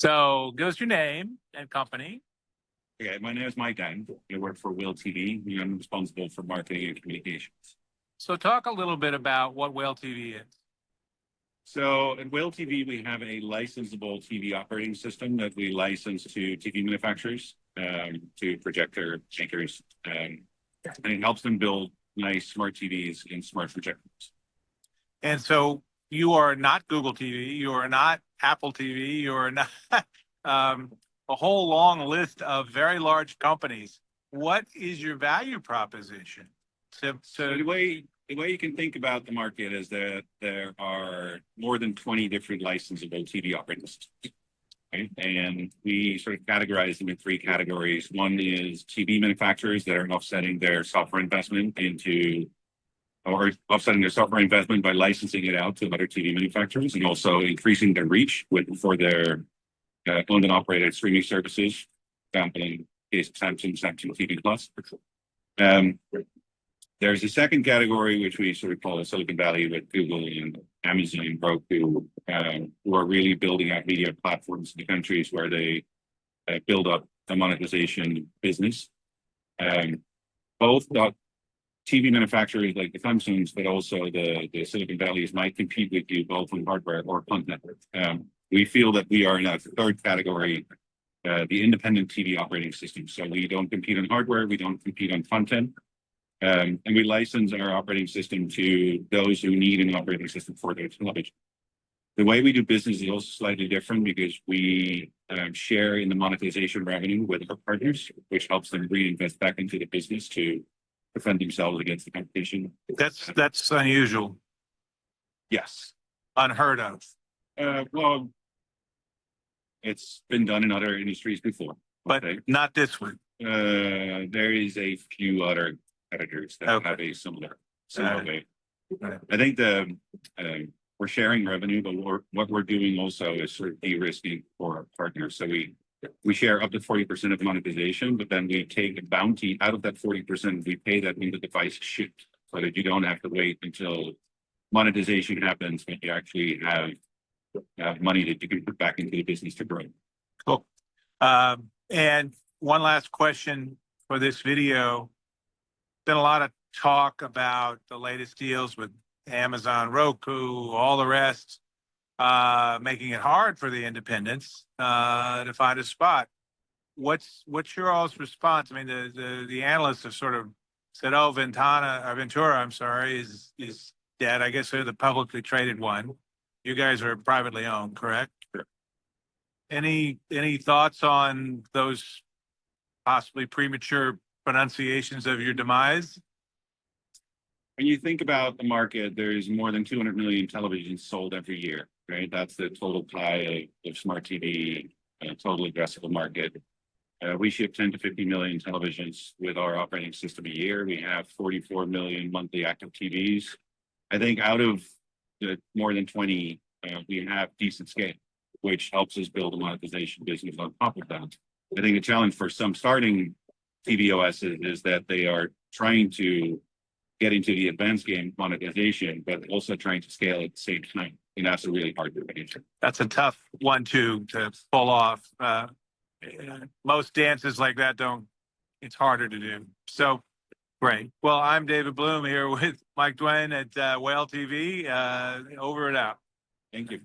So give us your name and company. Okay, my name is Mike Dunn. I work for Will TV. I'm responsible for marketing and communications. So talk a little bit about what Whale TV is. So at Will TV, we have a licensable TV operating system that we license to TV manufacturers, to projector makers, and it helps them build nice smart TVs and smart projectors. And so you are not Google TV, you are not Apple TV, you are not a whole long list of very large companies. What is your value proposition? So the way you can think about the market is that there are more than 20 different licensable TV operating systems. Right? And we sort of categorize them in three categories. One is TV manufacturers that are offsetting their software investment by licensing it out to other TV manufacturers, and also increasing their reach for their owned and operated streaming services. Example in case of Samsung TV Plus. There's a second category, which we sort of call Silicon Valley, with Google and Amazon and Roku, who are really building out media platforms in the countries where they build up a monetization business. Both TV manufacturers like the Samsungs, but also the Silicon Valleys might compete with you both on hardware or content. We feel that we are in that third category, the independent TV operating system. So we don't compete on hardware, we don't compete on content. And we license our operating system to those who need an operating system for their television. The way we do business is also slightly different because we share in the monetization revenue with our partners, which helps them reinvest back into the business to defend themselves against the competition. That's unusual. Yes. Unheard of. Well, it's been done in other industries before. But not this one. There is a few other competitors that have a similar way. I think we're sharing revenue, but what we're doing also is sort of de-risking for our partners. So we share up to 40% of monetization, but then we take a bounty out of that 40%. We pay that when the device is shipped, so that you don't have to wait until monetization happens when you actually have money that you can put back into the business to grow. Cool. And one last question for this video. Been a lot of talk about the latest deals with Amazon, Roku, all the rest, making it hard for the independents to find a spot. What's your all's response? I mean, the analysts have sort of said, "Oh, Ventura, I'm sorry, is dead." I guess they're the publicly traded one. You guys are privately owned, correct? Sure. Any thoughts on those possibly premature pronunciations of your demise? When you think about the market, there's more than 200 million televisions sold every year, right? That's the total pie of smart TV, total addressable market. We ship 10 to 50 million televisions with our operating system a year. We have 44 million monthly active TVs. I think out of the more than 20, we have decent scale, which helps us build a monetization business on top of that. I think the challenge for some starting TVOS is that they are trying to get into the advanced game monetization, but also trying to scale at the same time. And that's a really hard thing. That's a tough one to pull off. Most dances like that it's harder to do. So great. Well, I'm David Bloom here with Mike Dwayne at Whale TV. Over and out. Thank you.